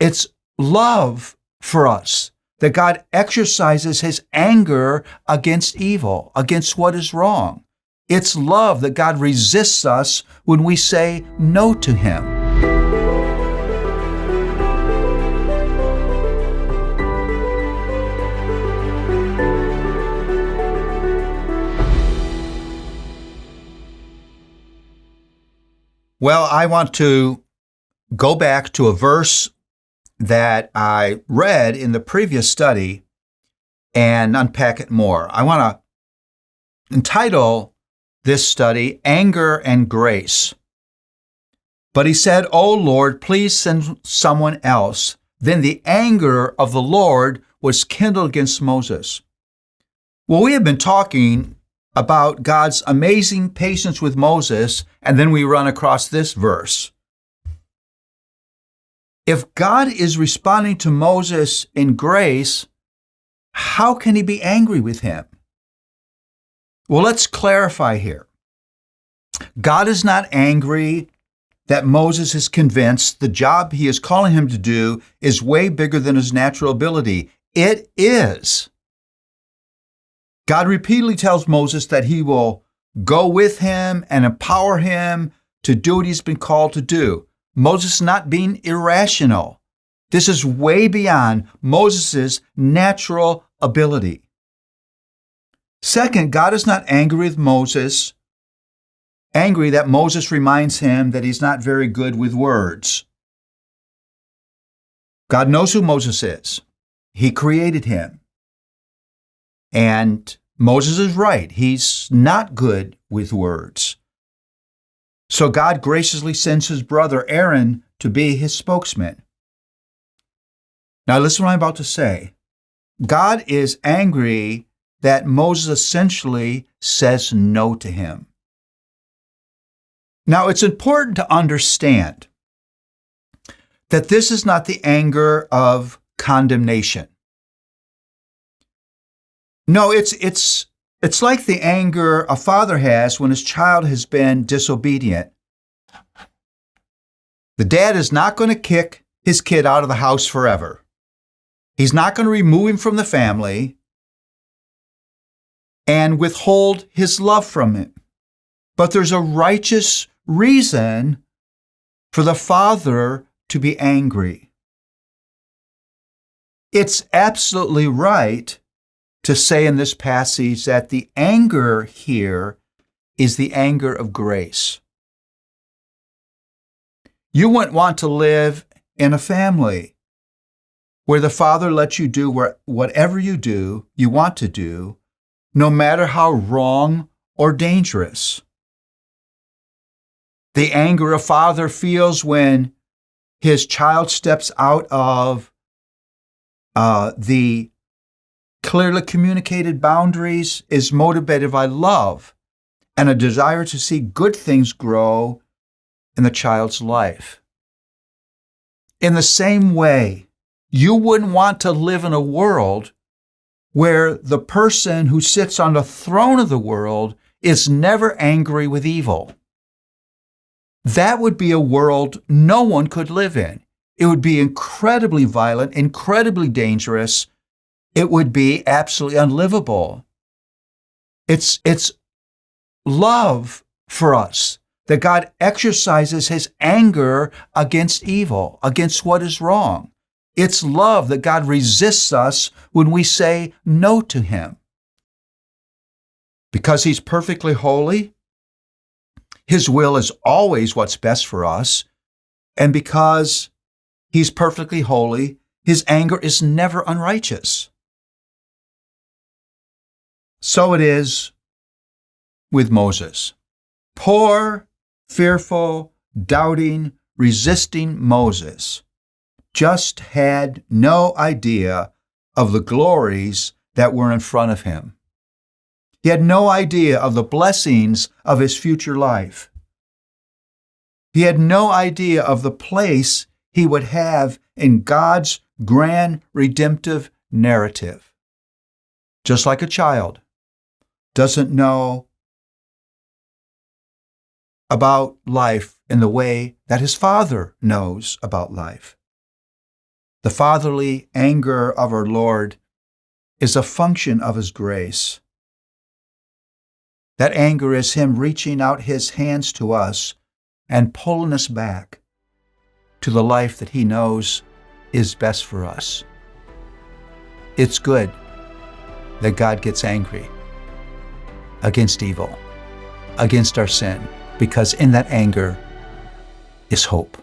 It's love for us that God exercises his anger against evil, against what is wrong. It's love that God resists us when we say no to him. Well, I want to go back to a verse that I read in the previous study and unpack it more. I want to entitle this study, Anger and Grace. But he said, "O Lord, please send someone else." Then the anger of the Lord was kindled against Moses. Well, we have been talking about God's amazing patience with Moses, and then we run across this verse. If God is responding to Moses in grace, how can he be angry with him? Well, let's clarify here. God is not angry that Moses is convinced the job he is calling him to do is way bigger than his natural ability. It is. God repeatedly tells Moses that he will go with him and empower him to do what he's been called to do. Moses is not being irrational. This is way beyond Moses' natural ability. Second, God is not angry with Moses, angry that Moses reminds him that he's not very good with words. God knows who Moses is. He created him. And Moses is right. He's not good with words. So God graciously sends his brother Aaron to be his spokesman. Now listen to what I'm about to say. God is angry that Moses essentially says no to him. Now it's important to understand that this is not the anger of condemnation. No, it's like the anger a father has when his child has been disobedient. The dad is not going to kick his kid out of the house forever. He's not going to remove him from the family and withhold his love from him. But there's a righteous reason for the father to be angry. It's absolutely right to say in this passage that the anger here is the anger of grace. You wouldn't want to live in a family where the father lets you do whatever you want to do, no matter how wrong or dangerous. The anger a father feels when his child steps out of the clearly communicated boundaries is motivated by love and a desire to see good things grow in the child's life. In the same way, you wouldn't want to live in a world where the person who sits on the throne of the world is never angry with evil. That would be a world no one could live in. It would be incredibly violent, incredibly dangerous. It would be absolutely unlivable. It's love for us that God exercises his anger against evil, against what is wrong. It's love that God resists us when we say no to him. Because he's perfectly holy, his will is always what's best for us, and because he's perfectly holy, his anger is never unrighteous. So it is with Moses. Poor, fearful, doubting, resisting Moses just had no idea of the glories that were in front of him. He had no idea of the blessings of his future life. He had no idea of the place he would have in God's grand redemptive narrative. Just like a child doesn't know about life in the way that his father knows about life. The fatherly anger of our Lord is a function of His grace. That anger is Him reaching out His hands to us and pulling us back to the life that He knows is best for us. It's good that God gets angry against evil, against our sin, because in that anger is hope.